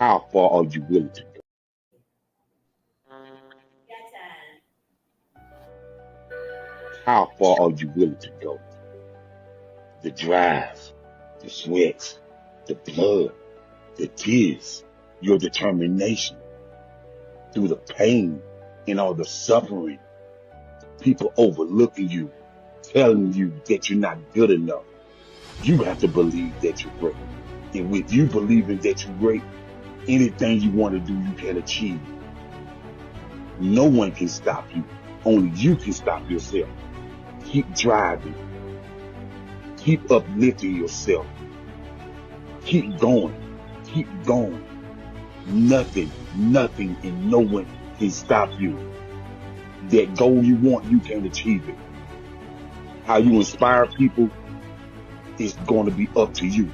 How far are you willing to go? How far are you willing to go? The drive, the sweat, the blood, the tears, your determination through the pain and all the suffering, people overlooking you, telling you that you're not good enough. You have to believe that you're great. And with you believing that you're great, anything you want to do, you can achieve. No one can stop you. Only you can stop yourself. Keep driving. Keep uplifting yourself. Keep going. Keep going. Nothing, and no one can stop you. That goal you want, you can achieve it. How you inspire people is going to be up to you.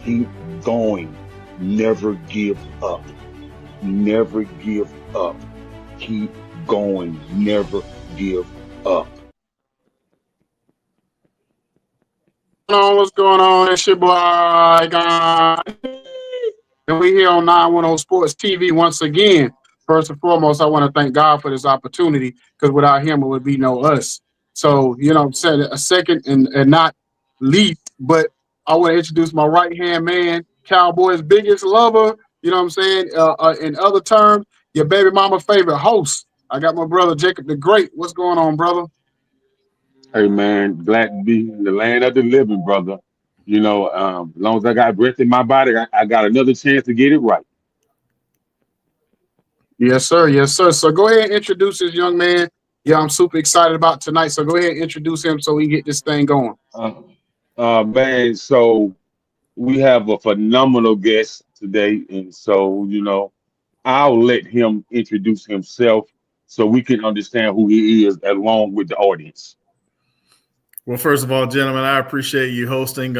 Keep going. Never give up. Never give up. Keep going. Never give up. What's going on? It's your boy, guy. And we here on 910 Sports TV once again. First and foremost, I want to thank God for this opportunity because without him, it would be no us. So, you know what I'm saying? A second and not least, but I want to introduce my right-hand man, Cowboys' biggest lover, you know what I'm saying? In other terms, your baby mama favorite host. I got my brother, Jacob the Great. What's going on, brother? Hey man, glad to be in the land of the living, brother. As long as I got breath in my body, I got another chance to get it right. Yes, sir. Yes, sir. So go ahead and introduce this young man. Yeah, I'm super excited about tonight. So go ahead and introduce him so we can get this thing going. Uh, man, so we have a phenomenal guest today, and so I'll let him introduce himself so we can understand who he is along with the audience. Well, first of all, gentlemen, I appreciate you hosting.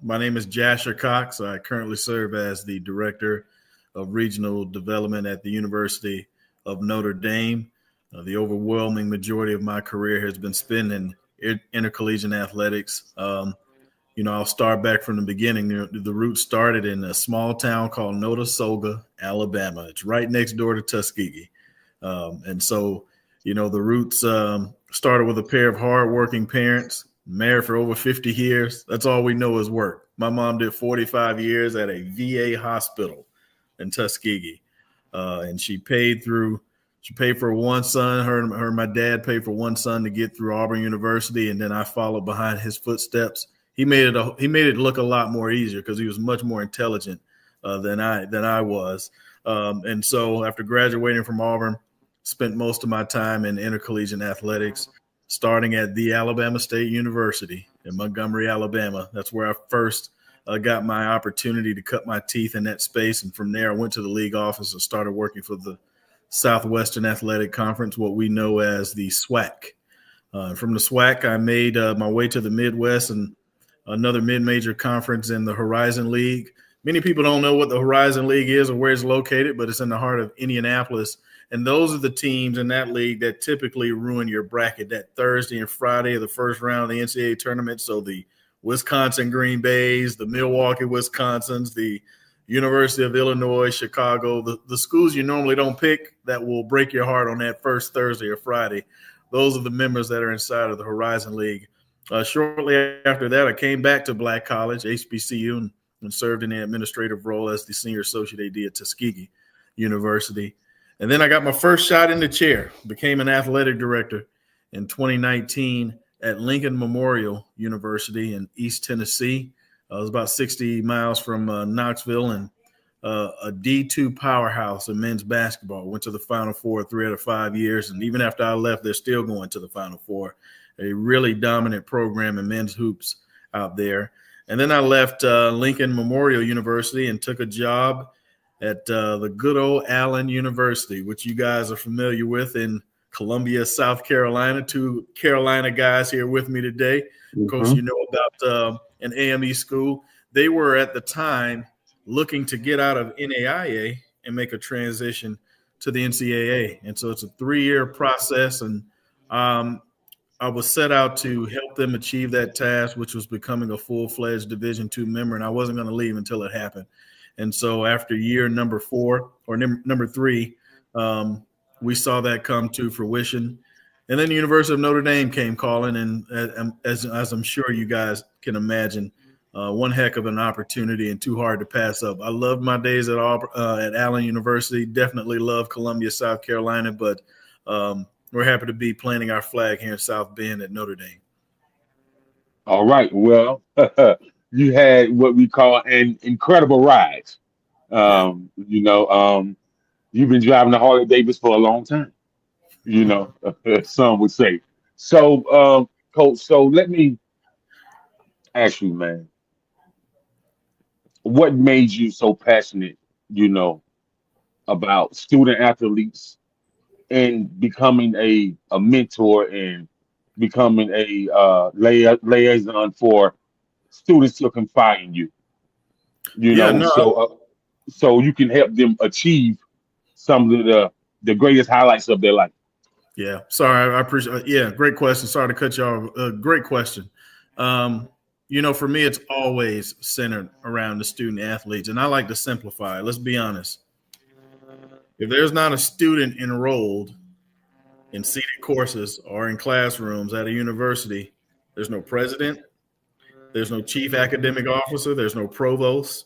My name is Jasher Cox. I currently serve as the Director of Regional Development at the University of Notre Dame. The overwhelming majority of my career has been spent in intercollegiate athletics. I'll start back from the beginning. The roots started in a small town called Notasulga, Alabama. It's right next door to Tuskegee. The roots started with a pair of hardworking parents, married for over 50 years. That's all we know is work. My mom did 45 years at a VA hospital in Tuskegee. And she paid for one son. Her and my dad paid for one son to get through Auburn University. And then I followed behind his footsteps. He made it look a lot more easier because he was much more intelligent than I was. And so after graduating from Auburn, spent most of my time in intercollegiate athletics, starting at the Alabama State University in Montgomery, Alabama. That's where I first got my opportunity to cut my teeth in that space. And from there, I went to the league office and started working for the Southwestern Athletic Conference, what we know as the SWAC. From the SWAC, I made my way to the Midwest and another mid-major conference in the Horizon League. Many people don't know what the Horizon League is or where it's located, but it's in the heart of Indianapolis. And those are the teams in that league that typically ruin your bracket that Thursday and Friday of the first round of the NCAA tournament. So the Wisconsin Green Bays, the Milwaukee Wisconsins, the University of Illinois, Chicago, the schools you normally don't pick that will break your heart on that first Thursday or Friday. Those are the members that are inside of the Horizon League. Shortly after that, I came back to Black College, HBCU, and served in the administrative role as the senior associate AD at Tuskegee University. And then I got my first shot in the chair, became an athletic director in 2019 at Lincoln Memorial University in East Tennessee. It was about 60 miles from Knoxville, and a D2 powerhouse in men's basketball. Went to the Final Four 3 out of 5 years, and even after I left, they're still going to the Final Four. A really dominant program in men's hoops out there. And then I left Lincoln Memorial University and took a job at the good old Allen University, which you guys are familiar with in Columbia, South Carolina. Two Carolina guys here with me today. Of course, you know about an AME school. They were at the time looking to get out of NAIA and make a transition to the NCAA. And so it's a 3-year process, and I was set out to help them achieve that task, which was becoming a full-fledged Division II member, and I wasn't going to leave until it happened. And so after year number 4 or number 3, we saw that come to fruition. And then the University of Notre Dame came calling, and as I'm sure you guys can imagine, one heck of an opportunity and too hard to pass up. I loved my days at Allen University. Definitely love Columbia, South Carolina, but we're happy to be planting our flag here in South Bend at Notre Dame. All right. Well, you had what we call an incredible ride. Yeah. You've been driving the Harley Davis for a long time. Some would say. So, Coach. So let me ask you, man, what made you so passionate? You know, about student athletes and becoming a mentor and becoming a liaison for students to confide in you. You Yeah, know, no, so you can help them achieve some of the greatest highlights of their life. yeah. Sorry, I appreciate. Yeah, great question. Sorry to cut you off. Great question. For me, it's always centered around the student athletes, and I like to simplify it. Let's be honest. If there's not a student enrolled in seated courses or in classrooms at a university, there's no president, there's no chief academic officer, there's no provost,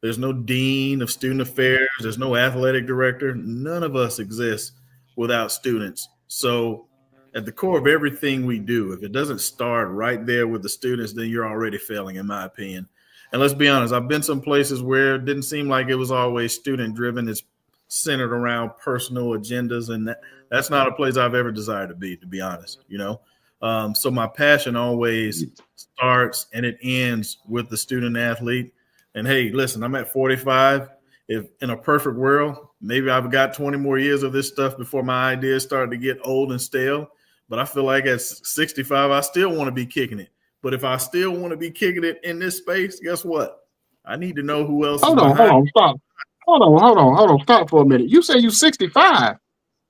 there's no dean of student affairs, there's no athletic director. None of us exist without students. So at the core of everything we do, if it doesn't start right there with the students, then you're already failing, in my opinion. And let's be honest, I've been some places where it didn't seem like it was always student driven. It's centered around personal agendas, and that's not a place I've ever desired to be honest. So my passion always starts and it ends with the student athlete. And hey, listen, I'm at 45. If in a perfect world, maybe I've got 20 more years of this stuff before my ideas start to get old and stale. But I feel like at 65, I still want to be kicking it. But if I still want to be kicking it in this space, guess what? I need to know who else is behind. Hold on, stop. Hold on, stop for a minute. You say you're 65.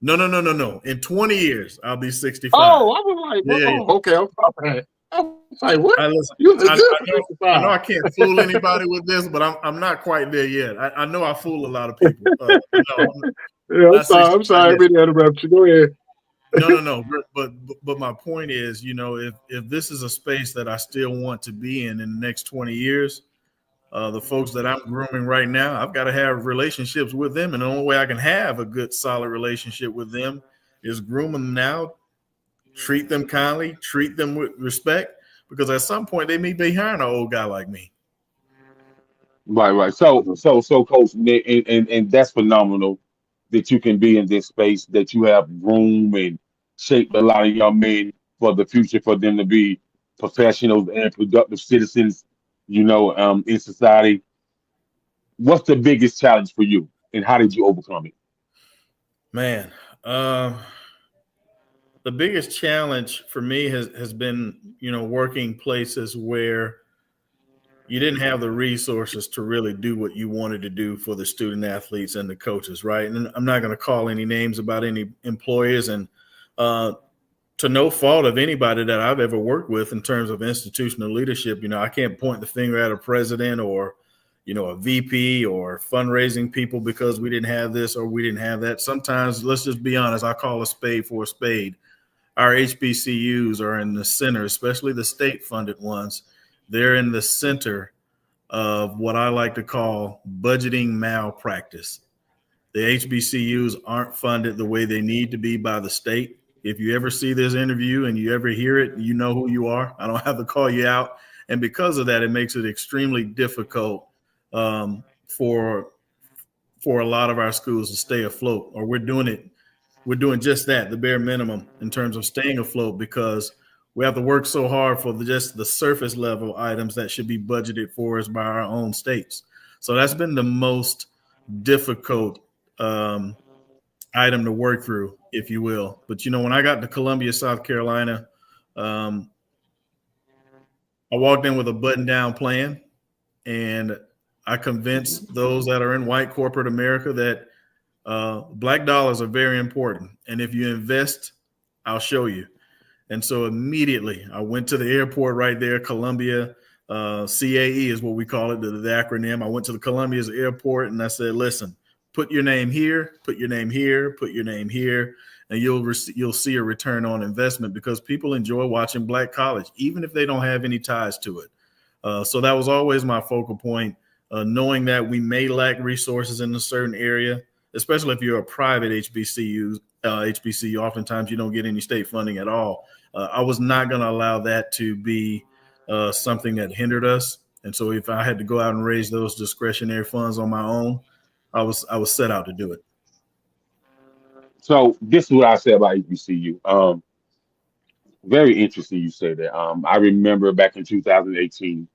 No. In 20 years, I'll be 65. Oh, I was like, okay, I'm sorry. I was like, what? I know I can't fool anybody with this, but I'm not quite there yet. I know I fool a lot of people. I'm sorry. I didn't interrupt you. Go ahead. No. But my point is, if this is a space that I still want to be in the next 20 years, the folks that I'm grooming right now, I've got to have relationships with them. And the only way I can have a good, solid relationship with them is groom them now, treat them kindly, treat them with respect, because at some point they may be hiring an old guy like me. Right. So, Coach, and that's phenomenal that you can be in this space, that you have room and shape a lot of young men for the future, for them to be professionals and productive citizens, in society. What's the biggest challenge for you, and how did you overcome it? Man, the biggest challenge for me has been, working places where you didn't have the resources to really do what you wanted to do for the student athletes and the coaches, right? And I'm not going to call any names about any employers, and to no fault of anybody that I've ever worked with in terms of institutional leadership. I can't point the finger at a president or, a VP or fundraising people because we didn't have this or we didn't have that. Sometimes, let's just be honest, I call a spade for a spade. Our HBCUs are in the center, especially the state-funded ones. They're in the center of what I like to call budgeting malpractice. The HBCUs aren't funded the way they need to be by the state. If you ever see this interview and you ever hear it, you know who you are. I don't have to call you out. And because of that, it makes it extremely difficult for a lot of our schools to stay afloat, or we're doing just that, the bare minimum in terms of staying afloat, because we have to work so hard for just the surface level items that should be budgeted for us by our own states. So that's been the most difficult item to work through, if you will. But, when I got to Columbia, South Carolina, I walked in with a button-down plan, and I convinced those that are in white corporate America that black dollars are very important. And if you invest, I'll show you. And so immediately I went to the airport right there, Columbia, CAE is what we call it, the acronym. I went to the Columbia's airport and I said, listen, put your name here, put your name here, put your name here, and you'll see a return on investment, because people enjoy watching Black college, even if they don't have any ties to it. So that was always my focal point, knowing that we may lack resources in a certain area, especially if you're a private HBCU. Oftentimes you don't get any state funding at all. I was not going to allow that to be something that hindered us. And so if I had to go out and raise those discretionary funds on my own, I was set out to do it. So this is what I say about HBCU. Very interesting you say that. I remember back in 2018,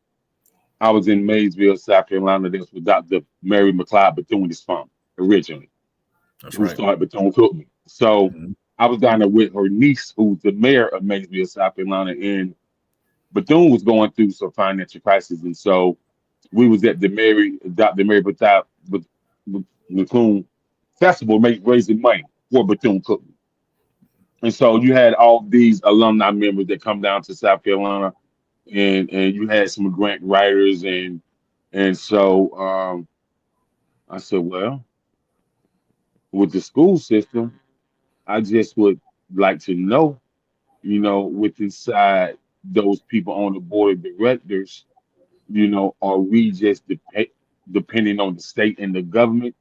I was in Maysville, South Carolina. This was Dr. Mary McLeod Bethune-'s farm originally, That's who right. started Bethune-Cookman. So Mm-hmm. I was down there with her niece, who's the mayor of Maysville, South Carolina, and Bethune was going through some financial crisis, and so we was at the Dr. Mary Bethune Festival, raising money for Bethune-Cookman. And so you had all these alumni members that come down to South Carolina, and you had some grant writers, and so I said, well, with the school system, I just would like to know, with inside those people on the board of directors, are we just depending on the state and the government,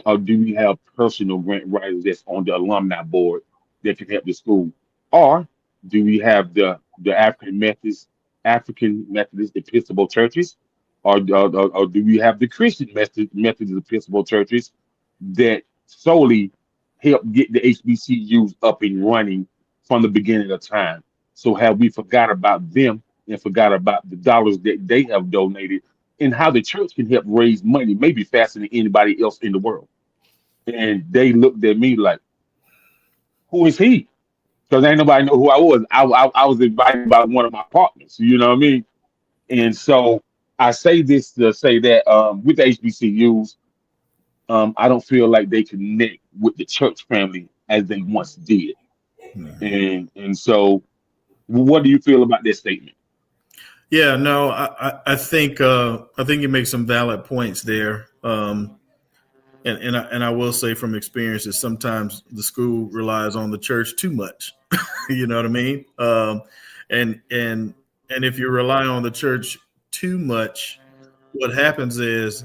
or do we have personal grant writers that's on the alumni board that can help the school? Or do we have the African Methodist Episcopal churches, or do we have the Christian Methodist Episcopal churches that solely help get the HBCUs up and running from the beginning of time? So have we forgot about them and forgot about the dollars that they have donated, and how the church can help raise money, maybe faster than anybody else in the world? And they looked at me like, who is he? Because ain't nobody know who I was. I was invited by one of my partners, you know what I mean? And so I say this to say that with the HBCUs, I don't feel like they connect with the church family as they once did. And so what do you feel about this statement? Yeah, no, I think you make some valid points there. And I will say from experience that sometimes the school relies on the church too much. You know what I mean? And if you rely on the church too much, what happens is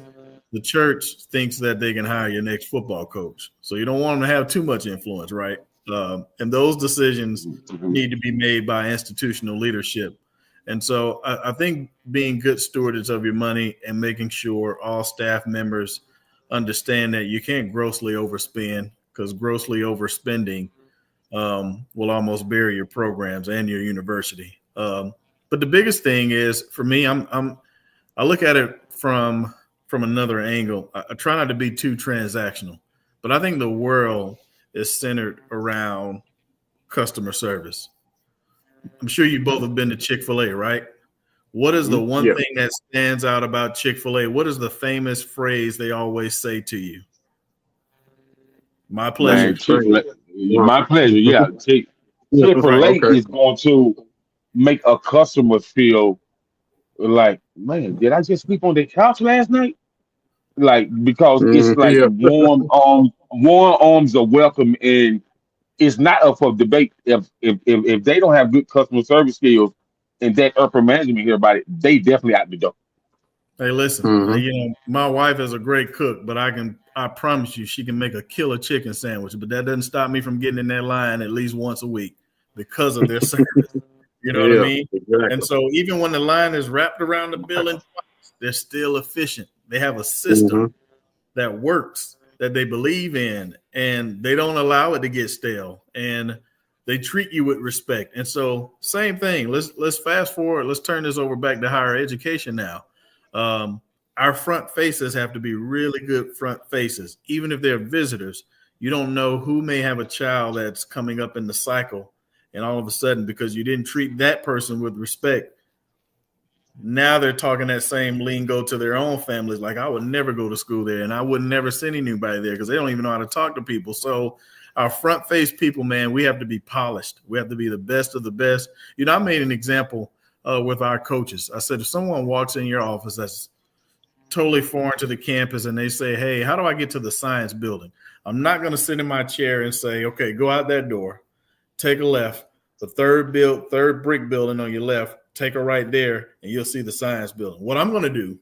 the church thinks that they can hire your next football coach. So you don't want them to have too much influence, right? And those decisions Mhm. need to be made by institutional leadership. And so I think being good stewards of your money and making sure all staff members understand that you can't grossly overspend, because grossly overspending will almost bury your programs and your university. But the biggest thing is for me, I look at it from another angle. I try not to be too transactional, but I think the world is centered around customer service. I'm sure you both have been to Chick-fil-A, right? What is the one Yeah. thing that stands out about Chick-fil-A? What is the famous phrase they always say to you? My Man, pleasure. Chick-fil-A, my pleasure. Yeah, Chick-fil-A Okay. is going to make a customer feel like, man, did I just sleep on the couch last night? Like, because it's like Yeah. warm arms are welcome, and it's not up for debate. If they don't have good customer service skills and that upper management hear about it, they definitely out the door. Hey, listen, my wife is a great cook, but I promise you, she can make a killer chicken sandwich. But that doesn't stop me from getting in that line at least once a week because of their service. You know what I Yeah. mean? Exactly. And so even when the line is wrapped around the building, they're still efficient. They have a system that works, that they believe in, and they don't allow it to get stale, and they treat you with respect. And so same thing. Let's fast forward. Let's turn this over back to higher education now. Our front faces have to be really good front faces. Even if they're visitors, you don't know who may have a child that's coming up in the cycle, and all of a sudden, because you didn't treat that person with respect, now they're talking that same lingo to their own families. Like, I would never go to school there, and I would never send anybody there because they don't even know how to talk to people. So our front face people, man, we have to be polished. We have to be the best of the best. I made an example with our coaches. I said, if someone walks in your office that's totally foreign to the campus and they say, hey, how do I get to the science building? I'm not going to sit in my chair and say, okay, go out that door, take a left, the third brick building on your left, take a right there, and you'll see the science building. What I'm going to do,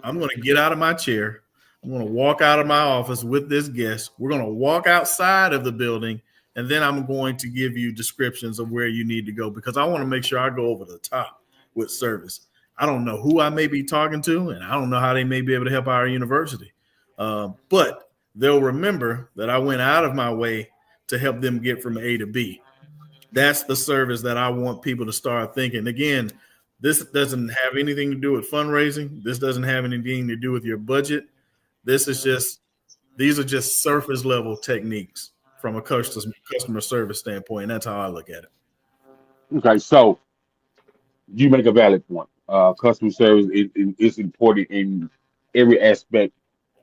I'm going to get out of my chair. I'm going to walk out of my office with this guest. We're going to walk outside of the building, and then I'm going to give you descriptions of where you need to go because I want to make sure I go over the top with service. I don't know who I may be talking to, and I don't know how they may be able to help our university. But they'll remember that I went out of my way to help them get from A to B. That's the service that I want people to start thinking. Again, this doesn't have anything to do with fundraising. This doesn't have anything to do with your budget. These are just surface level techniques from a customer service standpoint. That's how I look at it. Okay, so you make a valid point. Customer service is important in every aspect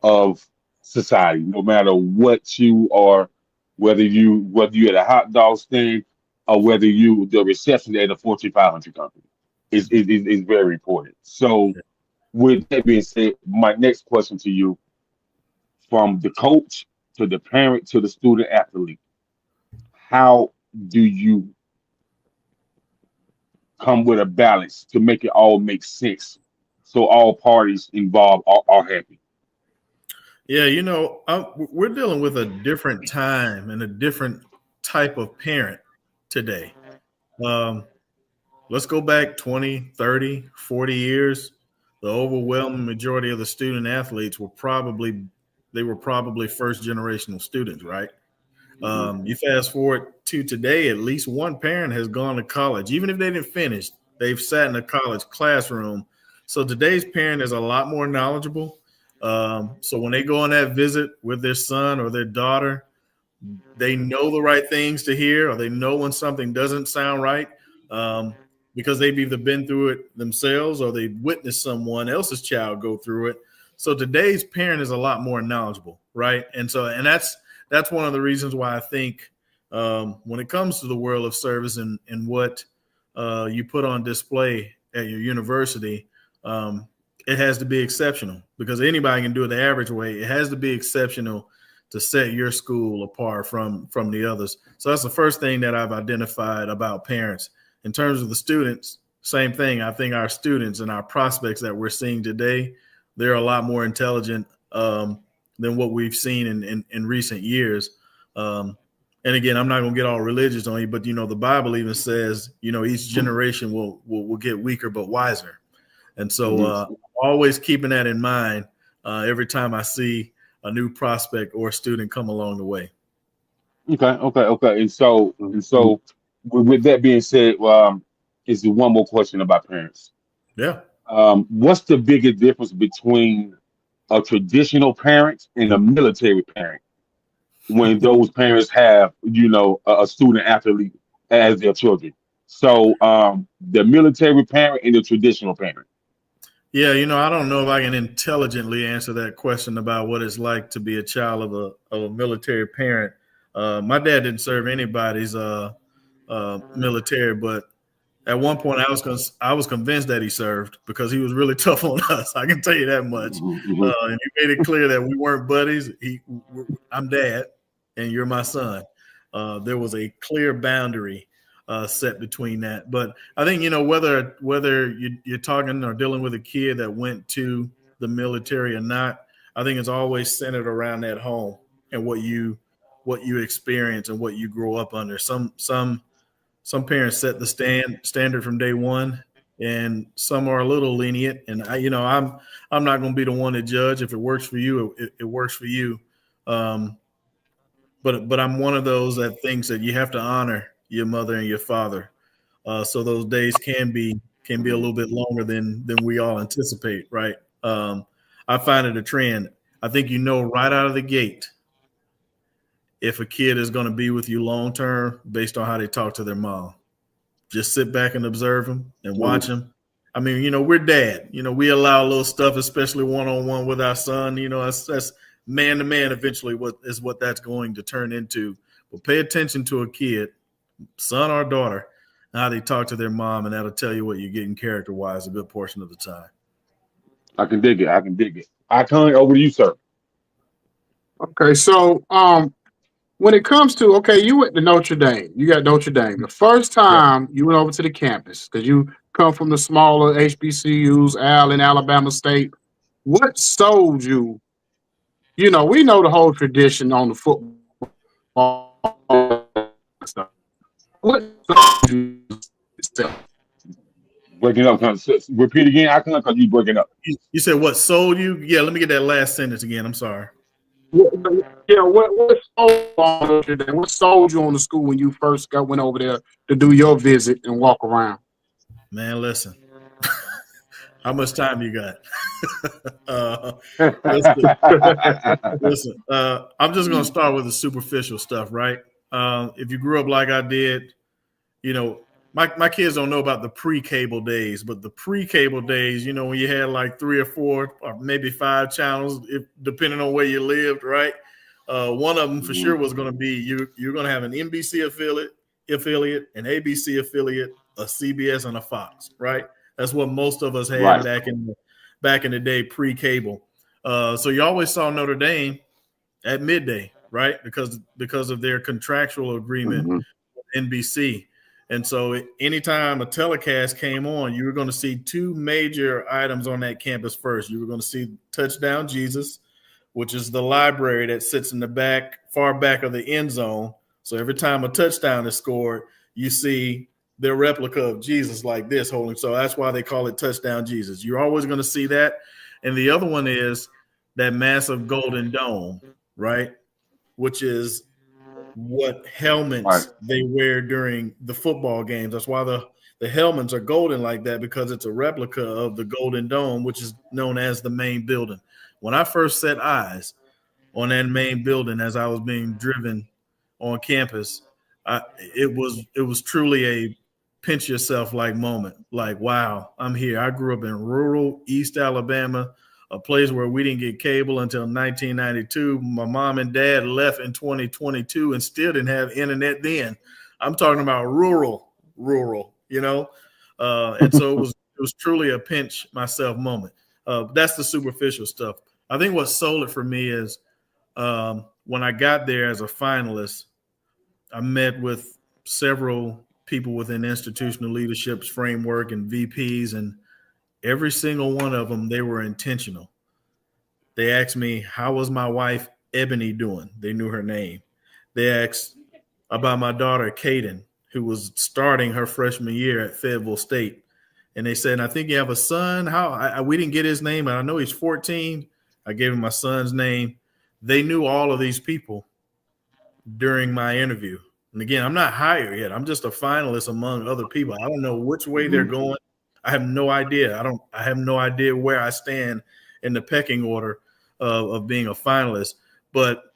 of society, no matter what you are, whether you're at a hot dog stand or whether you the reception at a Fortune 500 company is very important. So, with that being said, my next question to you, from the coach to the parent to the student athlete, how do you come with a balance to make it all make sense so all parties involved are happy? Yeah, we're dealing with a different time and a different type of parent today. Let's go back 20, 30, 40 years. The overwhelming majority of the student athletes were probably first generational students, right? You fast forward to today, at least one parent has gone to college. Even if they didn't finish, they've sat in a college classroom. So today's parent is a lot more knowledgeable. So when they go on that visit with their son or their daughter, they know the right things to hear, or they know when something doesn't sound right, because they've either been through it themselves or they've witnessed someone else's child go through it. So today's parent is a lot more knowledgeable, right? And that's one of the reasons why I think when it comes to the world of service and what you put on display at your university, it has to be exceptional, because anybody can do it the average way. It has to be exceptional to set your school apart from the others. So that's the first thing that I've identified about parents. In terms of the students, same thing. I think our students and our prospects that we're seeing today, they're a lot more intelligent than what we've seen in recent years. And again, I'm not going to get all religious on you, but, the Bible even says, each generation will get weaker but wiser. And so always keeping that in mind every time I see a new prospect or a student come along the way. Okay. And so with that being said, is one more question about parents. Yeah. What's the biggest difference between a traditional parent and a military parent when those parents have, a student athlete as their children? So the military parent and the traditional parent. Yeah, I don't know if I can intelligently answer that question about what it's like to be a child of a military parent. My dad didn't serve anybody's military, but at one point I was convinced that he served because he was really tough on us. I can tell you that much. And he made it clear that we weren't buddies. I'm dad, and you're my son. There was a clear boundary set between that. But I think, whether you're talking or dealing with a kid that went to the military or not, I think it's always centered around that home and what you experience and what you grow up under. Some parents set the standard from day one, and some are a little lenient. And I'm not going to be the one to judge. If it works for you, it works for you. But I'm one of those that thinks that you have to honor your mother and your father. So those days can be a little bit longer than we all anticipate, right? I find it a trend. I think right out of the gate if a kid is going to be with you long term based on how they talk to their mom. Just sit back and observe them and watch them. I mean, we're dad. We allow a little stuff, especially one-on-one with our son. That's man to man eventually what that's going to turn into. But pay attention to a kid, son or daughter, how they talk to their mom, and that'll tell you what you're getting character-wise a good portion of the time. I can dig it. I can dig it. Icon, over to you, sir. Okay, so when it comes to, okay, you went to Notre Dame. You got Notre Dame. The first Yep. time you went over to the campus, because you come from the smaller HBCUs, Allen, Alabama State, what sold you? You know, we know the whole tradition on the football stuff. What sold you? Breaking up. Repeat again, Icon, because you breaking up. You said what sold you? Yeah, let me get that last sentence again. I'm sorry. Yeah, what sold on Notre Dame? What sold you on the school when you first went over there to do your visit and walk around? Man, listen. How much time you got? Listen. I'm just going to start with the superficial stuff, right? If you grew up like I did, you know, my kids don't know about the pre-cable days, but the pre-cable days, you know, when you had like 3 or 4 or maybe 5 channels, depending on where you lived, right? One of them for sure was going to be you're going to have an NBC affiliate, an ABC affiliate, a CBS, and a Fox, right? That's what most of us had Right. back in the day pre-cable. So you always saw Notre Dame at midday, right? Because of their contractual agreement with NBC. And so anytime a telecast came on, you were going to see 2 major items on that campus first. You were going to see Touchdown Jesus, which is the library that sits in the back, far back of the end zone. So every time a touchdown is scored, you see their replica of Jesus like this holding. So that's why they call it Touchdown Jesus. You're always going to see that. And the other one is that massive golden dome, right? Which is what helmets they wear during the football games. That's why the helmets are golden like that, because it's a replica of the Golden Dome, which is known as the main building. When I first set eyes on that main building as I was being driven on campus, it was truly a pinch yourself like moment. Like, wow, I'm here. I grew up in rural East Alabama, a place where we didn't get cable until 1992. My mom and dad left in 2022 and still didn't have internet then. I'm talking about rural, you know? And so it was truly a pinch myself moment. That's the superficial stuff. I think what sold it for me is when I got there as a finalist, I met with several people within institutional leadership's framework and VPs, and every single one of them, they were intentional. They asked me, how was my wife, Ebony, doing? They knew her name. They asked about my daughter, Kaden, who was starting her freshman year at Fayetteville State. And they said, I think you have a son. We didn't get his name, and I know he's 14. I gave him my son's name. They knew all of these people during my interview. And again, I'm not hired yet. I'm just a finalist among other people. I don't know which way they're going. I have no idea. I have no idea where I stand in the pecking order of being a finalist. But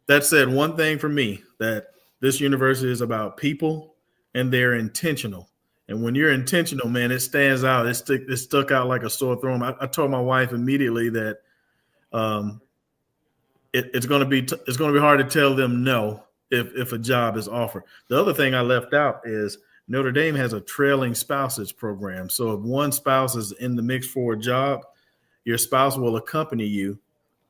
that said, one thing for me, that this university is about people and they're intentional. And when you're intentional, man, it stands out. It stuck out like a sore thumb. I told my wife immediately that it's going to be hard to tell them no if a job is offered. The other thing I left out is Notre Dame has a trailing spouses program. So if one spouse is in the mix for a job, your spouse will accompany you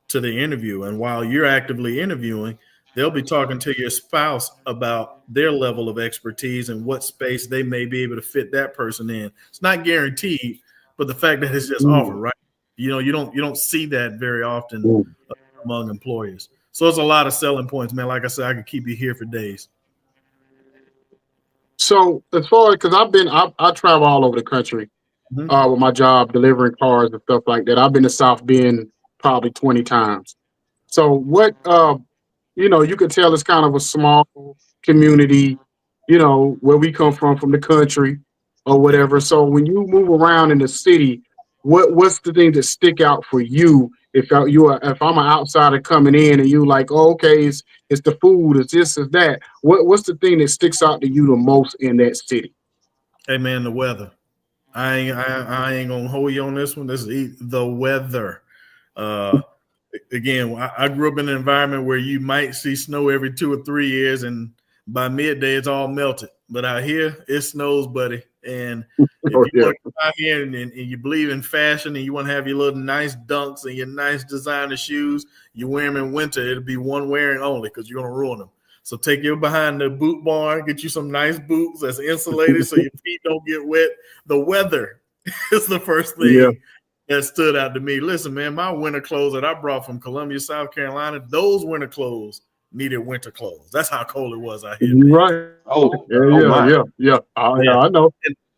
to the interview. And while you're actively interviewing, they'll be talking to your spouse about their level of expertise and what space they may be able to fit that person in. It's not guaranteed, but the fact that it's just offered, right? You know, you don't see that very often among employers. So it's a lot of selling points, man. Like I said, I could keep you here for days. So as far as, because I travel all over the country with my job, delivering cars and stuff like that. I've been to South Bend probably 20 times. So what, you know, you could tell it's kind of a small community, you know, where we come from the country or whatever. So when you move around in the city, what's the thing that stick out for you? If I'm an outsider coming in and you like, oh, okay, it's the food, it's this, it's that. What's the thing that sticks out to you the most in that city? Hey man, the weather. I ain't gonna hold you on this one. This is the weather. Again, I grew up in an environment where you might see snow every 2 or 3 years, and by midday it's all melted. but out here it snows, buddy. And if Oh, you yeah. want to come out here and you believe in fashion and you want to have your little nice dunks and your nice designer shoes, you wear them in winter. It'll be one wearing only because you're going to ruin them. So take your behind the boot barn, get you some nice boots that's insulated so your feet don't get wet. The weather is the first thing that stood out to me. Listen, man, my winter clothes that I brought from Columbia, South Carolina, those winter clothes needed winter clothes. That's how cold it was out here, man. Right. Oh, Yeah. my. Yeah, I know.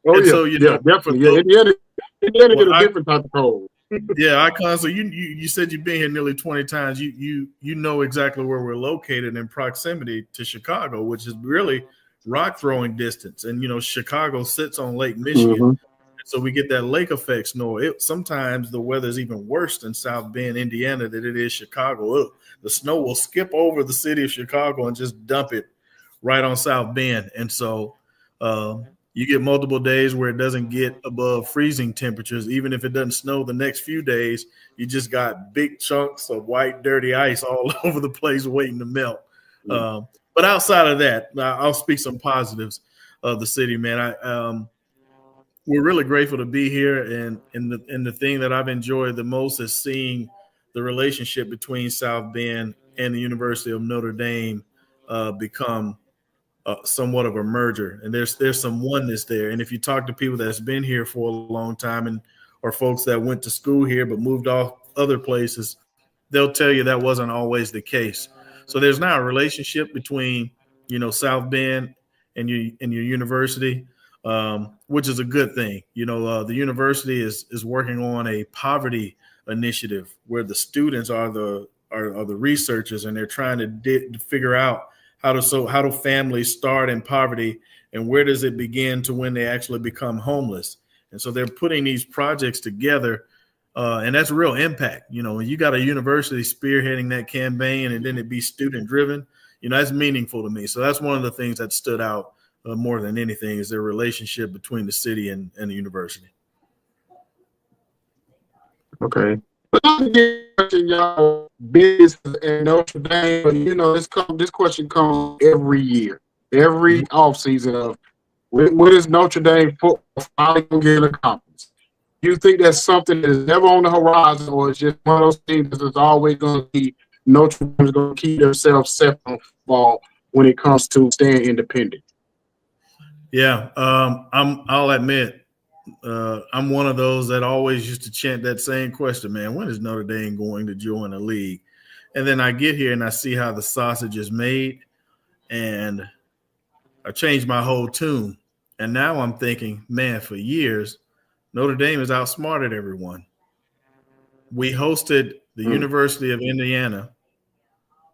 And so, you know, definitely. Yeah, Indiana get a different type of cold. Yeah, Icon. So you said you've been here nearly 20 times. You know exactly where we're located in proximity to Chicago, which is really rock throwing distance. And you know, Chicago sits on Lake Michigan, so we get that lake effect snow. Sometimes the weather is even worse in South Bend, Indiana, than it is Chicago. The snow will skip over the city of Chicago and just dump it right on South Bend, and so you get multiple days where it doesn't get above freezing temperatures. Even if it doesn't snow the next few days, you just got big chunks of white, dirty ice all over the place waiting to melt. But outside of that, I'll speak some positives of the city, man. We're really grateful to be here. And the thing that I've enjoyed the most is seeing the relationship between South Bend and the University of Notre Dame become somewhat of a merger, and there's some oneness there. And if you talk to people that's been here for a long time and or folks that went to school here but moved off other places, they'll tell you that wasn't always the case. So there's now a relationship between, you know, South Bend and your university, which is a good thing. You know, the university is working on a poverty initiative where the students are the researchers, and they're trying to figure out how do families start in poverty and where does it begin to when they actually become homeless. And so they're putting these projects together, and that's real impact. You know, when you got a university spearheading that campaign and then it be student driven, you know, that's meaningful to me. So that's one of the things that stood out more than anything is their relationship between the city and the university. Okay. But I'm getting y'all business in Notre Dame, but you know, this question comes every year, every offseason of when is Notre Dame football finally going to get a conference? Do you think that's something that is never on the horizon, or it's just one of those things that is always going to be Notre Dame is going to keep themselves separate on football when it comes to staying independent? Yeah, I'll admit, I'm one of those that always used to chant that same question, man, when is Notre Dame going to join a league? And then I get here and I see how the sausage is made, and I changed my whole tune. And now I'm thinking, man, for years, Notre Dame has outsmarted everyone. We hosted the University of Indiana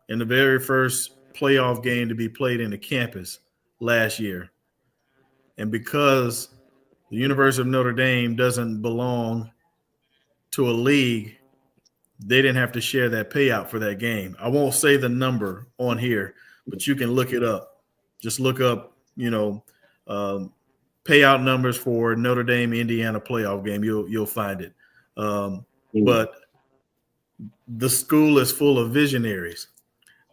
in the very first playoff game to be played in the campus last year. And because the University of Notre Dame doesn't belong to a league, they didn't have to share that payout for that game. I won't say the number on here, but you can look it up. Just look up, you know, payout numbers for Notre Dame Indiana playoff game. You'll find it. But the school is full of visionaries.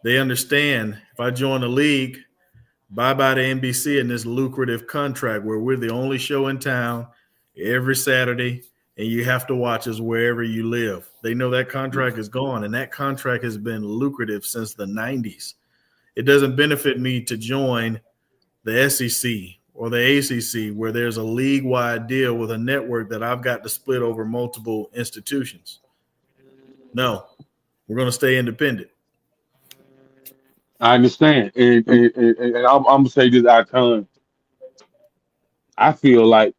They understand if I join the league, bye-bye to NBC and this lucrative contract where we're the only show in town every Saturday, and you have to watch us wherever you live. They know that contract is gone, and that contract has been lucrative since the 90s. It doesn't benefit me to join the SEC or the ACC where there's a league-wide deal with a network that I've got to split over multiple institutions. No, we're going to stay independent. I understand. And I'm going to say this out of time. I feel like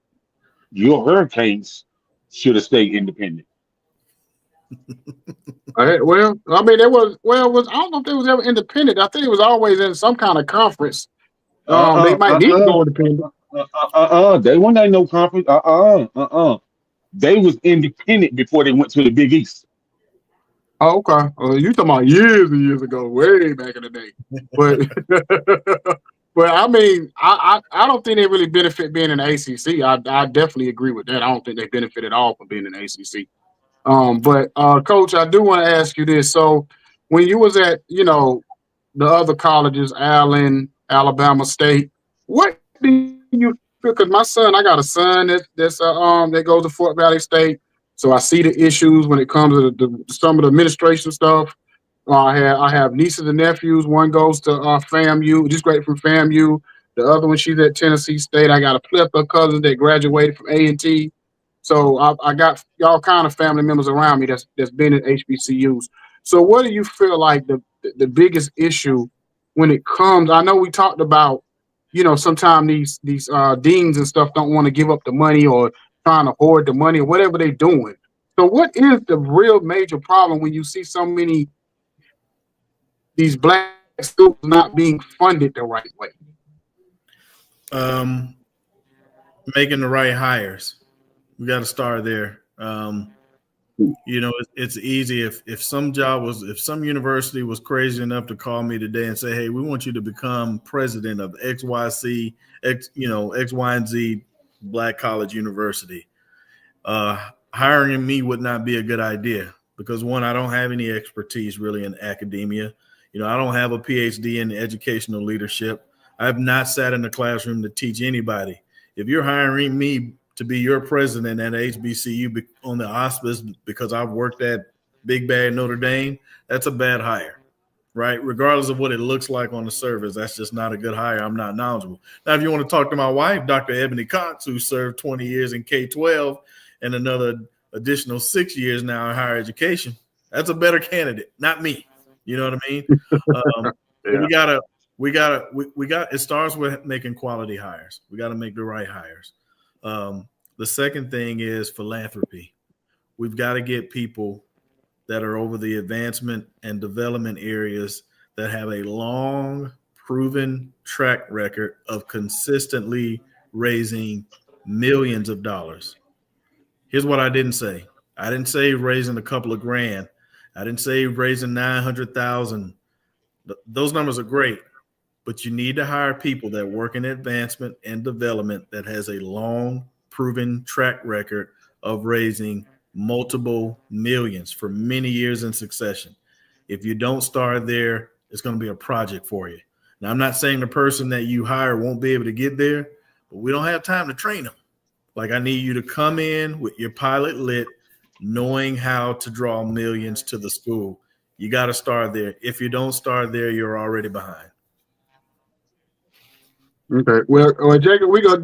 your Hurricanes should have stayed independent. Well, I mean, I don't know if they was ever independent. I think it was always in some kind of conference. They might need to go independent. They weren't in no conference. They was independent before they went to the Big East. Oh, okay. You talking about years and years ago, way back in the day. But I mean, I don't think they really benefit being in the ACC. I definitely agree with that. I don't think they benefit at all from being in the ACC. But Coach, I do want to ask you this. So when you was at, you know, the other colleges, Allen, Alabama State, what do you feel? Because my son, I got a son that goes to Fort Valley State, so I see the issues when it comes to some of the administration stuff. I have nieces and nephews. One goes to FAMU, just great from FAMU. The other one, she's at Tennessee State. I got a plethora of cousins that graduated from A&T. So I got all kind of family members around me that's been at HBCUs. So what do you feel like the biggest issue when it comes? I know we talked about, sometimes these deans and stuff don't want to give up the money or trying to hoard the money or whatever they're doing. So what is the real major problem when you see so many these black schools not being funded the right way? Making the right hires. We got to start there. It's easy if some university was crazy enough to call me today and say, hey, we want you to become president of XYZ, X, Y, and Z Black College University. Hiring me would not be a good idea because, one, I don't have any expertise really in academia. I don't have a PhD in educational leadership. I have not sat in the classroom to teach anybody. If you're hiring me to be your president at HBCU on the auspice because I've worked at Big Bad Notre Dame, that's a bad hire, right? Regardless of what it looks like on the surface, that's just not a good hire. I'm not knowledgeable. Now, if you want to talk to my wife, Dr. Ebony Cox, who served 20 years in K-12 and another additional 6 years now in higher education, that's a better candidate, not me. You know what I mean? Yeah. It starts with making quality hires. We got to make the right hires. The second thing is philanthropy. We've got to get people that are over the advancement and development areas that have a long, proven track record of consistently raising millions of dollars. Here's what I didn't say. I didn't say raising a couple of grand. I didn't say raising 900,000. Those numbers are great, but you need to hire people that work in advancement and development that has a long, proven track record of raising multiple millions for many years in succession. If you don't start there, it's going to be a project for you. Now, I'm not saying the person that you hire won't be able to get there, but we don't have time to train them. Like, I need you to come in with your pilot lit, knowing how to draw millions to the school. You got to start there. If you don't start there, you're already behind. Okay. Well, Jacob, we're gonna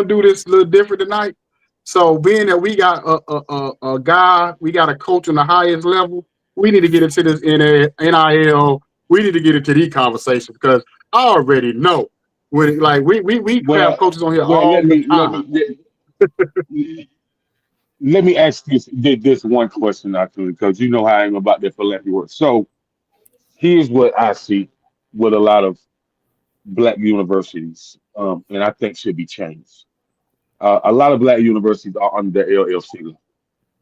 do this a little different tonight. So, being that we got a guy, we got a coach on the highest level, we need to get into this NIL. We need to get into these conversations because I already know when we have coaches on here all the time. Let me ask this one question actually, because you know how I am about the philanthropy work. So here's what I see with a lot of black universities, and I think should be changed. A lot of black universities are under the LLC,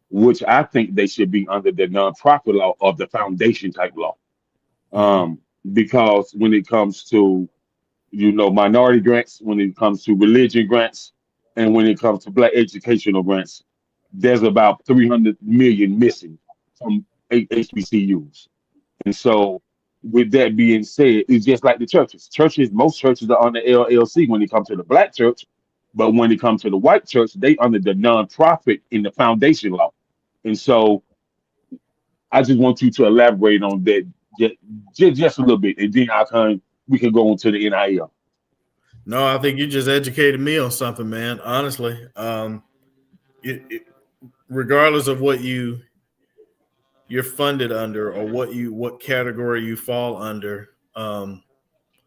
which I think they should be under the nonprofit law or the foundation type law. Because when it comes to minority grants, when it comes to religion grants, and when it comes to black educational grants, there's about 300 million missing from HBCUs. And so, with that being said, it's just like the churches. Most churches are on the LLC when it comes to the black church, but when it comes to the white church, they under the nonprofit in the foundation law. And so, I just want you to elaborate on that just a little bit, and then we can go into the NIL. No, I think you just educated me on something, man. Honestly, regardless of what you're funded under or what category you fall under,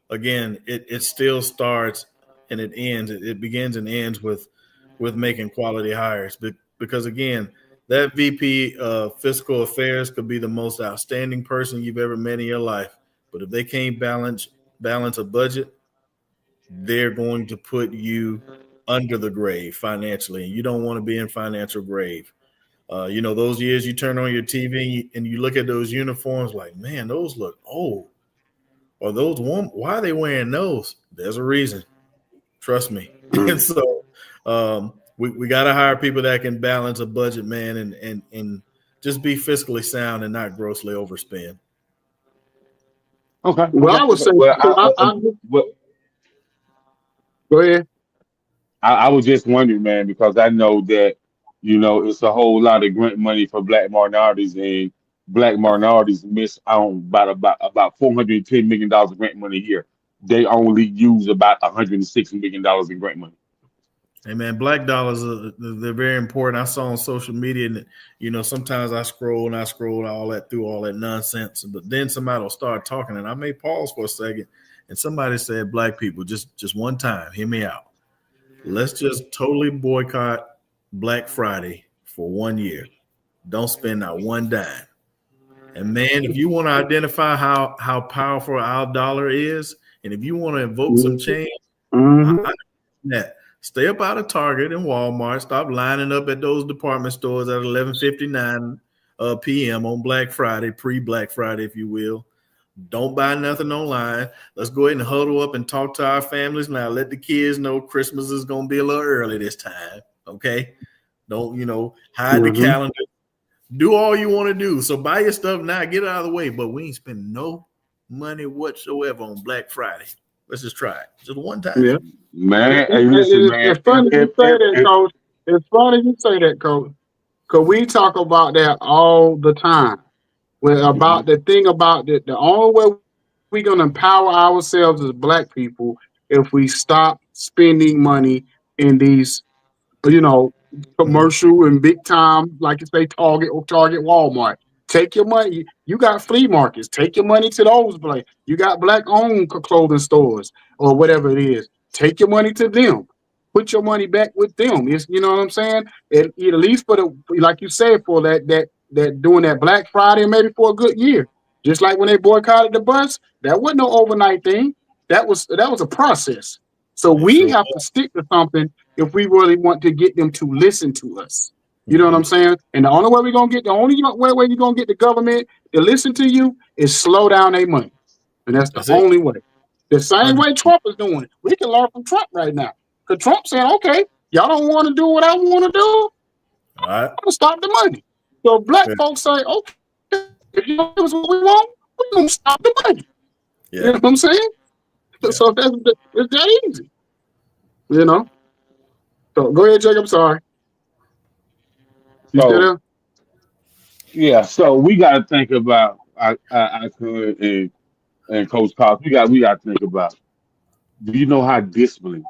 again, it still starts and it ends. It begins and ends with making quality hires. Because again, that VP of Fiscal Affairs could be the most outstanding person you've ever met in your life, but if they can't balance a budget, they're going to put you under the grave financially, and you don't want to be in financial grave. Those years you turn on your TV and you look at those uniforms like, man, those look old. Or those why are they wearing those? There's a reason. Trust me. And so we got to hire people that can balance a budget, man, and just be fiscally sound and not grossly overspend. Okay. Well, I would say, Go ahead. I was just wondering, man, because I know that, it's a whole lot of grant money for black minorities, and black minorities miss out about $410 million of grant money a year. They only use about $106 million in grant money. Hey man, black dollars they're very important. I saw on social media, and sometimes I scroll all that through all that nonsense, but then somebody will start talking, and I may pause for a second, and somebody said, "Black people, just one time, hear me out. Let's just totally boycott Black Friday for 1 year. Don't spend not one dime." And man, if you want to identify how powerful our dollar is, and if you want to evoke some change, I that. Stay up out of Target and Walmart. Stop lining up at those department stores at 11:59 p.m. on Black Friday, pre-Black Friday, if you will. Don't buy nothing online. Let's go ahead and huddle up and talk to our families now. Let the kids know Christmas is going to be a little early this time, okay? Don't, hide the calendar. Do all you want to do. So buy your stuff now. Get it out of the way. But we ain't spending no money whatsoever on Black Friday. Let's just try it. Just one time. Yeah. Man, hey, listen, man. It's funny you say that, Coach. It's funny you say that, Coach, because we talk about that all the time. About the thing about the only way we're going to empower ourselves as black people if we stop spending money in these, commercial and big time, like you say, Target or Target, Walmart. Take your money. You got flea markets. Take your money to those places. You got black-owned clothing stores or whatever it is. Take your money to them. Put your money back with them. You know what I'm saying? At least for like you said, for that doing that Black Friday, maybe for a good year. Just like when they boycotted the bus, that wasn't no overnight thing. That was a process. So we have to stick to something if we really want to get them to listen to us. You know what I'm saying? And the only way we're gonna get the only way you're gonna get the government to listen to you is slow down their money. And that's the only way. The same way Trump is doing it. We can learn from Trump right now. Because Trump saying, okay, y'all don't want to do what I want to do. All right. I'm gonna stop the money. So black folks say, okay, if you give us what we want, we're gonna stop the money. Yeah. You know what I'm saying? Yeah. So it's that easy. So go ahead, Jacob. Sorry. So we got to think about I could and Coach Cox. We got to think about. Do you know how disciplined?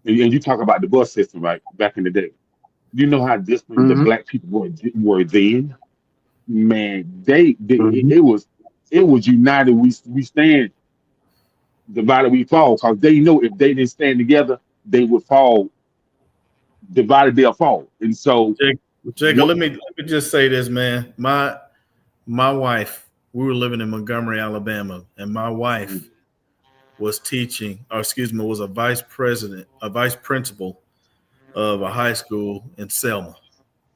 And you talk about the bus system, right? Back in the day. Do you know how disciplined the black people were then? Man, it was united. We stand, divided we fall, because they know if they didn't stand together, they would fall. Divided, they'll fall. And so, Jacob, let me just say this, man. My wife, we were living in Montgomery, Alabama, and my wife was was a vice principal of a high school in Selma,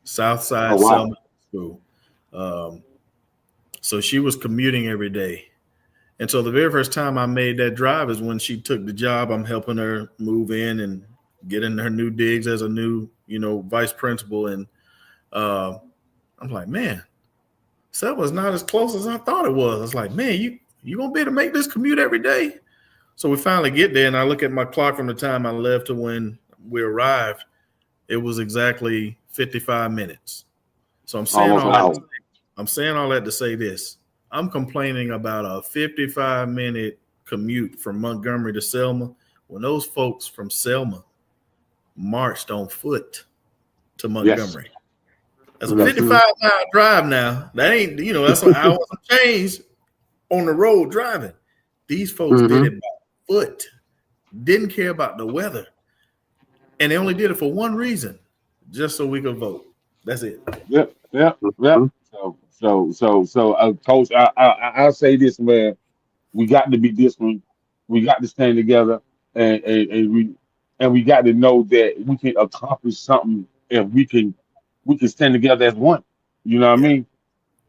Southside Selma School. So she was commuting every day. And so the very first time I made that drive is when she took the job. I'm helping her move in and get in her new digs as a new, vice principal. And I'm like, man, Selma's not as close as I thought it was. I was like, man, you gonna be able to make this commute every day? So we finally get there, and I look at my clock from the time I left to when we arrived. It was exactly 55 minutes. So I'm saying all that to say this. I'm complaining about a 55-minute commute from Montgomery to Selma when those folks from Selma marched on foot to Montgomery. Yes. That's a 55-mile drive now. That ain't, that's an hour of change on the road driving. These folks did it by foot, didn't care about the weather. And they only did it for one reason, just so we could vote. That's it. Yep. So, Coach, I'll say this, man. We got to be disciplined. We got to stand together, and we got to know that we can accomplish something if we can stand together as one. You know what I mean?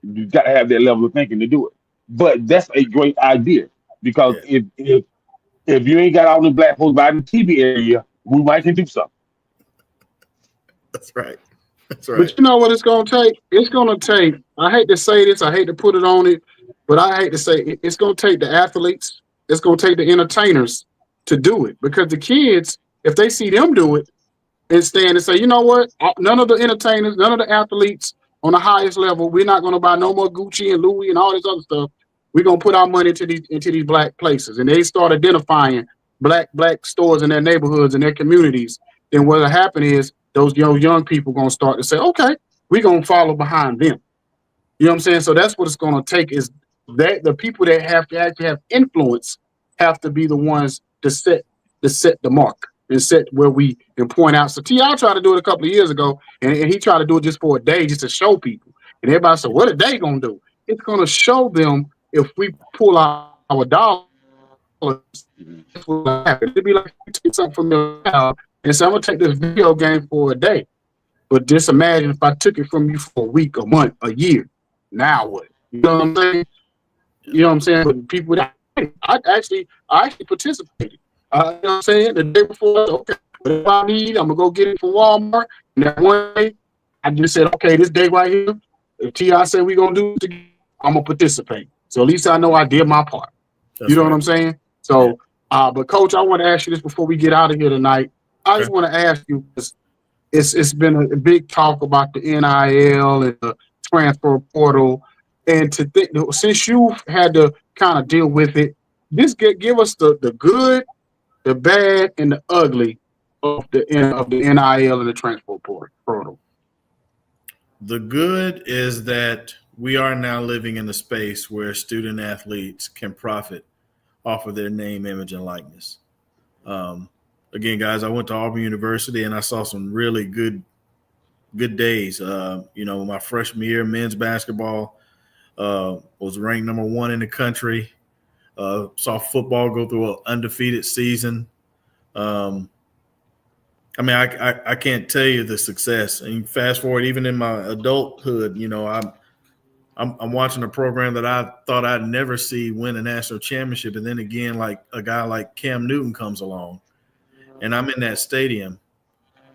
You got to have that level of thinking to do it. But that's a great idea, because if you ain't got all the black folks by the TV area, we might can do something. That's right. But you know what it's going to take? It's going to take, I hate to say this, I hate to put it on it, but I hate to say it's going to take the athletes, it's going to take the entertainers, to do it, because the kids, if they see them do it and stand and say, you know what, none of the entertainers, none of the athletes on the highest level, we're not going to buy no more Gucci and Louis and all this other stuff. We're going to put our money into these black places. And they start identifying black stores in their neighborhoods and their communities. Then what'll happen is those young people going to start to say, okay, we're going to follow behind them. You know what I'm saying? So that's what it's going to take, is that the people that have to actually have influence have to be the ones to set the mark and set where we can point out. So T.I. tried to do it a couple of years ago, and he tried to do it just for a day, just to show people. And everybody said, what are they going to do? It's going to show them if we pull our dollars, that's what will happen. It'd be like you take something from your child and say, I'm going to take this video game for a day. But just imagine if I took it from you for a week, a month, a year. Now what? You know what I'm saying? You know what I'm saying? But people that I actually participated. You know what I'm saying? The day before, okay, whatever I need, I'm gonna go get it from Walmart. And that one day, I just said, okay, this day right here, if T.I. said we're gonna do it together, I'm gonna participate. So at least I know I did my part. You know what I'm saying? So, but Coach, I want to ask you this before we get out of here tonight. I just want to ask you, it's been a big talk about the NIL and the transfer portal, and to think, since you've had to kind of deal with it, just give us the good, the bad, and the ugly of the NIL and the transfer portal. The good is that we are now living in a space where student athletes can profit off of their name, image, and likeness. Again, guys, I went to Auburn University and I saw some really good days. My freshman year, men's basketball was ranked number 1 in the country. Saw football go through an undefeated season. I can't tell you the success. And fast forward, even in my adulthood, I'm watching a program that I thought I'd never see win a national championship. And then again, like a guy like Cam Newton comes along, and I'm in that stadium.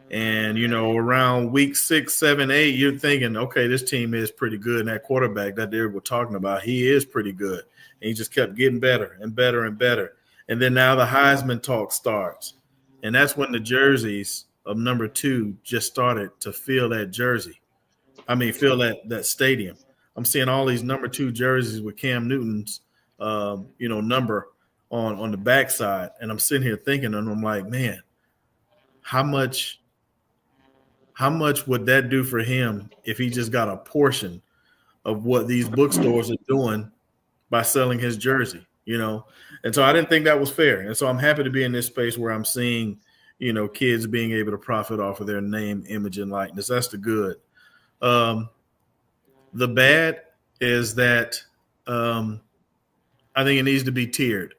And, around week 6, 7, 8, you're thinking, okay, this team is pretty good. And that quarterback that they were talking about, he is pretty good. And he just kept getting better and better and better. And then now the Heisman talk starts. And that's when the jerseys of number 2 just started to fill that fill that stadium. I'm seeing all these number 2 jerseys with Cam Newton's, number on the backside. And I'm sitting here thinking, and I'm like, man, how much would that do for him if he just got a portion of what these bookstores are doing by selling his jersey, And so I didn't think that was fair. And so I'm happy to be in this space where I'm seeing, kids being able to profit off of their name, image, and likeness. That's the good. The bad is that I think it needs to be tiered.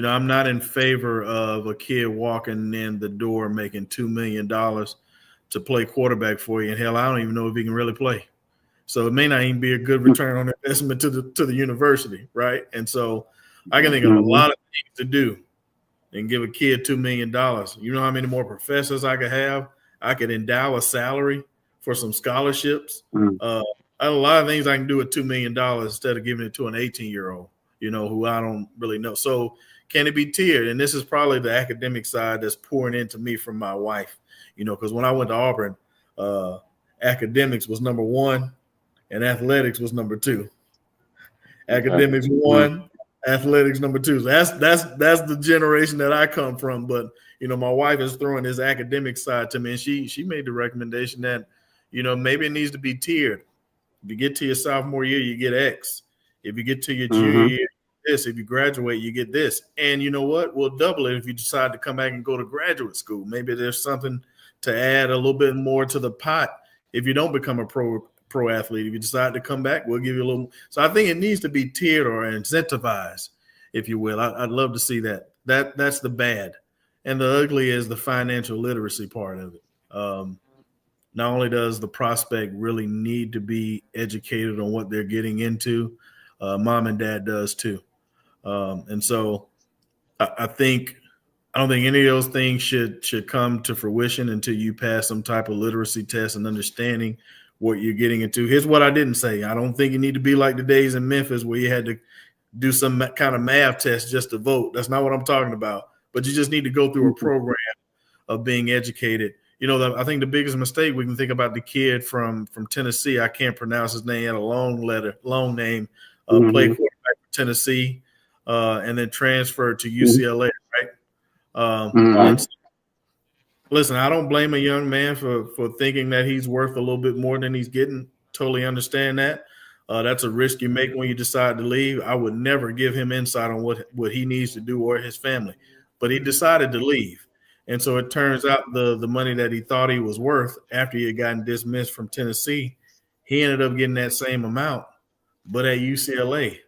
I'm not in favor of a kid walking in the door making $2 million to play quarterback for you. And hell, I don't even know if he can really play. So it may not even be a good return on investment to the university, right? And so I can think of a lot of things to do and give a kid $2 million. You know how many more professors I could have? I could endow a salary for some scholarships. I have a lot of things I can do with $2 million instead of giving it to an 18-year-old, who I don't really know. So can it be tiered? And this is probably the academic side that's pouring into me from my wife, because when I went to Auburn, academics was number 1 and athletics was number 2. Academics 1, athletics number 2. So that's the generation that I come from. But, my wife is throwing this academic side to me, and she made the recommendation that, maybe it needs to be tiered. If you get to your sophomore year, you get X. If you get to your junior year, this. If you graduate, you get this. And you know what? We'll double it if you decide to come back and go to graduate school. Maybe there's something to add a little bit more to the pot if you don't become a pro athlete. If you decide to come back, we'll give you a little. So I think it needs to be tiered or incentivized, if you will. I'd love to see that. That's the bad. And the ugly is the financial literacy part of it. Not only does the prospect really need to be educated on what they're getting into, mom and dad does too. And so I don't think any of those things should come to fruition until you pass some type of literacy test and understanding what you're getting into. Here's what I didn't say. I don't think you need to be like the days in Memphis where you had to do some kind of math test just to vote. That's not what I'm talking about. but you just need to go through a program of being educated. You know, I think the biggest mistake we can think about the kid from Tennessee. I can't pronounce his name. He had a long name. Played quarterback for Tennessee, and then transferred to UCLA. Right. And listen, I don't blame a young man for thinking that he's worth a little bit more than he's getting. Totally understand that. That's a risk you make when you decide to leave. I would never give him insight on what he needs to do or his family, but he decided to leave. And so it turns out the money that he thought he was worth after he had gotten dismissed from Tennessee, he ended up getting that same amount, but at UCLA.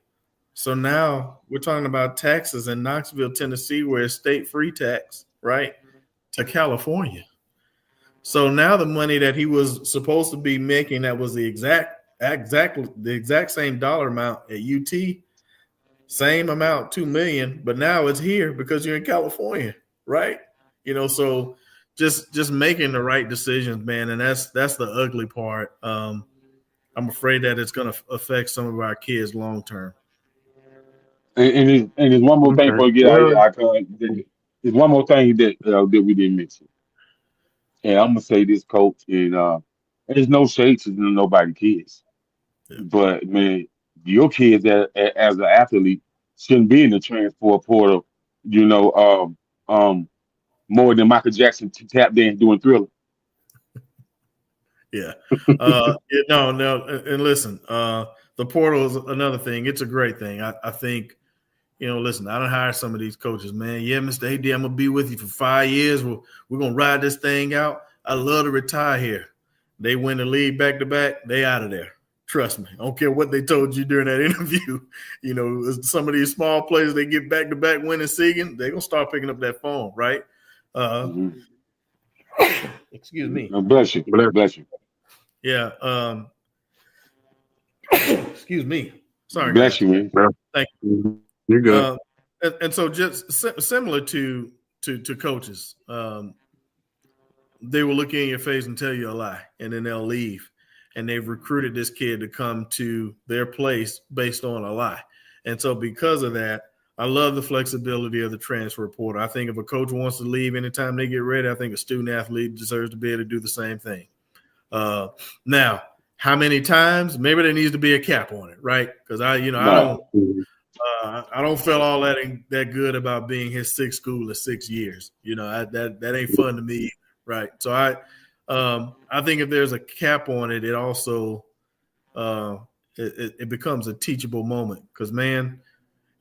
So now we're talking about taxes in Knoxville, Tennessee, where it's state free tax, right, to California. So now the money that he was supposed to be making, that was the exact same dollar amount at UT, same amount, $2 million, but now it's here because you're in California, right? You know, so just making the right decisions, man, and that's the ugly part. I'm afraid that it's going to affect some of our kids long term. And there's one more thing before we get out of here. There's one more thing that we didn't mention. And I'm gonna say this, coach, and there's no shade to nobody kids. Yeah. But man, your kids as an athlete shouldn't be in the transfer portal, you know, more than Michael Jackson tap dance doing Thriller. Yeah. No. And listen, the portal is another thing. It's a great thing. I think, you know, listen, I done hired some of these coaches, man. Yeah, Mr. AD, I'm going to be with you for 5 years. We're going to ride this thing out. I love to retire here. They win the league back-to-back. They out of there. Trust me. I don't care what they told you during that interview. You know, some of these small players, they get back-to-back winning season, they're going to start picking up that phone, right? Excuse me. Bless you. Bless you. Yeah. Excuse me. Sorry. Bless you, man. Thank you. You're good. And so just similar to coaches, they will look in your face and tell you a lie, and then they'll leave. And they've recruited this kid to come to their place based on a lie. And so because of that, I love the flexibility of the transfer portal. I think if a coach wants to leave anytime they get ready, I think a student athlete deserves to be able to do the same thing. Now, how many times? Maybe there needs to be a cap on it, right? Because I don't feel all that good about being his sixth school in 6 years. You know, that ain't fun to me, right? So I think if there's a cap on it, it also it becomes a teachable moment. Because man,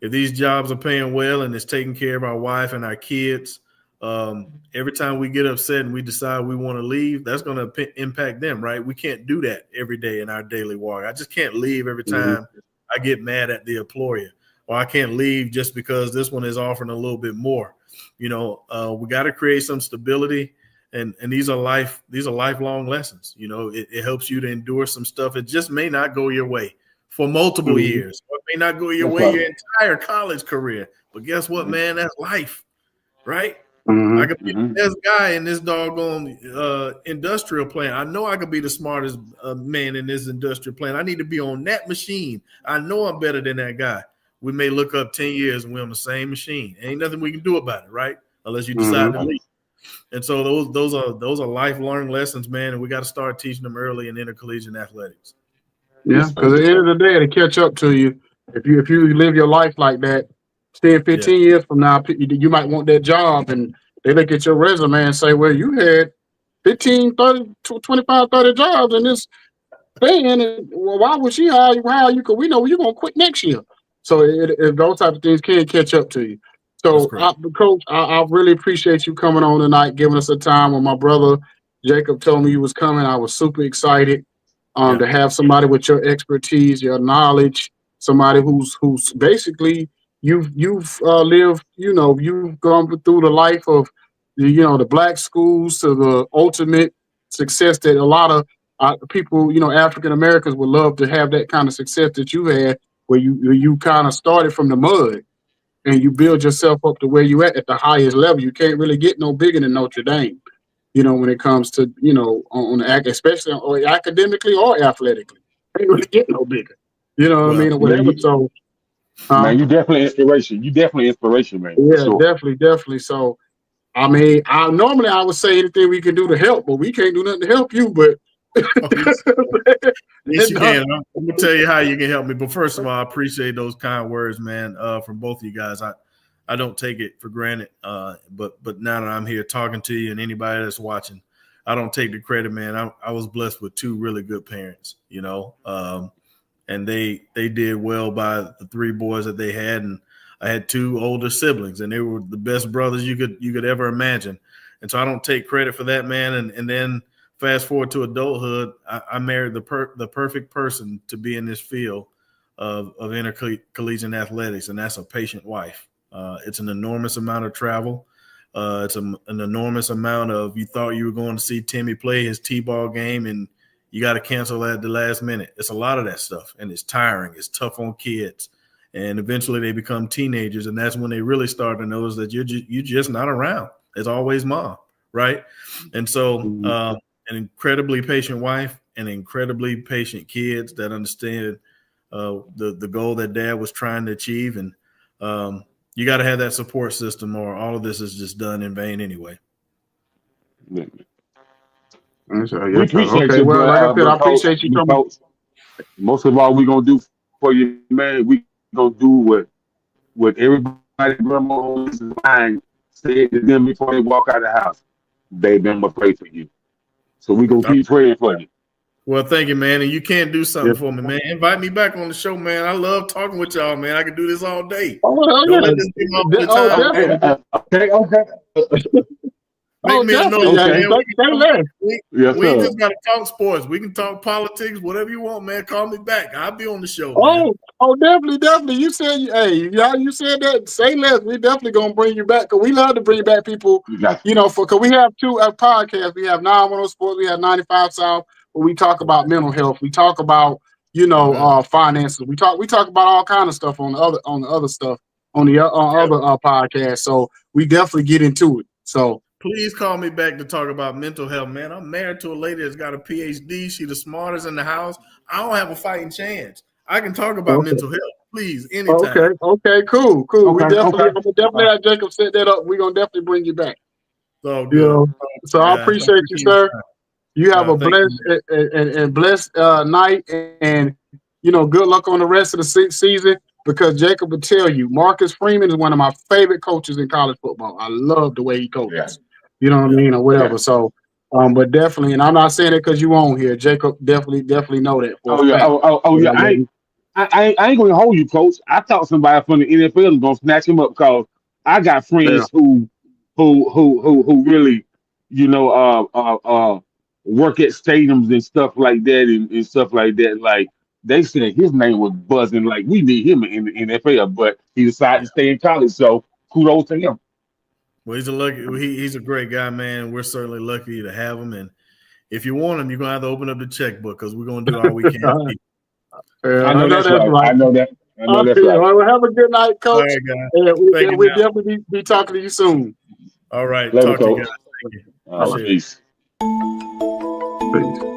if these jobs are paying well and it's taking care of our wife and our kids, every time we get upset and we decide we want to leave, that's going to impact them, right? We can't do that every day in our daily walk. I just can't leave every time I get mad at the employer, or I can't leave just because this one is offering a little bit more. You know, we got to create some stability, and these are lifelong lessons. You know, it helps you to endure some stuff. It just may not go your way for multiple years, or it may not go your way your entire college career. But guess what, man? That's life, right? I could be the best guy in this doggone industrial plant. I know I could be the smartest man in this industrial plant. I need to be on that machine. I know I'm better than that guy. We may look up 10 years and we're on the same machine. Ain't nothing we can do about it, right? Unless you decide to leave. And so those are lifelong lessons, man, and we got to start teaching them early in intercollegiate athletics. Yeah, because at the end of the day, to catch up to you, if you live your life like that, 10, 15 years from now, you might want that job, and they look at your resume and say, well, you had 15, 30, 25, 30 jobs in this thing, and well, why would she hire you? Because we know you're going to quit next year. So those type of things can catch up to you. So, Coach, I really appreciate you coming on tonight, giving us a time. When my brother Jacob told me you was coming, I was super excited to have somebody with your expertise, your knowledge, somebody who's basically you've lived, you know, you've gone through the life of, you know, the black schools to the ultimate success that a lot of people, you know, African Americans would love to have that kind of success that you had, where you kind of started from the mud and you build yourself up to where you at the highest level. You can't really get no bigger than Notre Dame, you know, when it comes to, you know, especially or academically or athletically. Can't really get no bigger. You know what I mean? Or whatever. So Man, you definitely inspiration. You definitely inspiration, man, for Yeah, sure. definitely. So, I mean, I would say anything we can do to help, but we can't do nothing to help you. But Yes, you can. I'm gonna tell you how you can help me. But first of all, I appreciate those kind words, man, from both of you guys. I don't take it for granted. But now that I'm here talking to you and anybody that's watching, I don't take the credit, man. I was blessed with two really good parents, and they did well by the three boys that they had, and I had two older siblings, and they were the best brothers you could ever imagine. And so I don't take credit for that, man. And then fast forward to adulthood, I married the perfect person to be in this field of intercollegiate athletics, and that's a patient wife. It's an enormous amount of travel. It's an enormous amount of, you thought you were going to see Timmy play his T-ball game, and you got to cancel at the last minute. It's a lot of that stuff, and it's tiring. It's tough on kids. And eventually they become teenagers, and that's when they really start to notice that you're just not around. It's always mom, right? And so an incredibly patient wife and incredibly patient kids that understand the goal that dad was trying to achieve. And you got to have that support system, or all of this is just done in vain anyway. We appreciate okay, you, well, like I said, I coach. appreciate you coming. Coach. Most of all, we gonna do for you, man. We gonna do what everybody grandma on this line said to them before they walk out of the house. Baby, I'm gonna pray for you. So we gonna keep praying for you. Well, thank you, man. And you can't do something for me, man. Invite me back on the show, man. I love talking with y'all, man. I can do this all day. Oh, Don't let this be my only time. Okay. Make me a note, okay. man. We Yes, just gotta talk sports. We can talk politics, whatever you want, man. Call me back. I'll be on the show, man. Definitely. You said, you said that. Say less. We definitely gonna bring you back, because we love to bring back people. Because we have two podcasts. We have 910 Sports. We have 95 South, where we talk about mental health. We talk about finances. We talk about all kind of stuff on the other stuff on the other podcast. So we definitely get into it. So. Please call me back to talk about mental health, man. I'm married to a lady that's got a PhD. She's the smartest in the house. I don't have a fighting chance. I can talk about mental health, please, anytime. Okay, cool. Okay, We definitely have Jacob set that up. We're gonna definitely bring you back. So good. So I appreciate you, sir. You have a blessed and blessed night, and good luck on the rest of the season. Because Jacob will tell you, Marcus Freeman is one of my favorite coaches in college football. I love the way he coaches. Yeah. You know what I mean, or whatever. Yeah. So, but definitely, and I'm not saying it because you on here. Jacob definitely know that. I ain't gonna hold you, coach. I thought somebody from the NFL was gonna snatch him up, because I got friends who really, work at stadiums and stuff like that, and stuff like that. Like, they said his name was buzzing, like we need him in the NFL, but he decided to stay in college. So kudos to him. Well, he's a great guy, man. We're certainly lucky to have him. And if you want him, you're gonna have to open up the checkbook, because we're gonna do all we can. I know that's right. I know that's right. Well, have a good night, Coach. All right, We'll definitely be talking to you soon. All right. Later, talk to you Coach. guys. Thank you. Peace. Peace.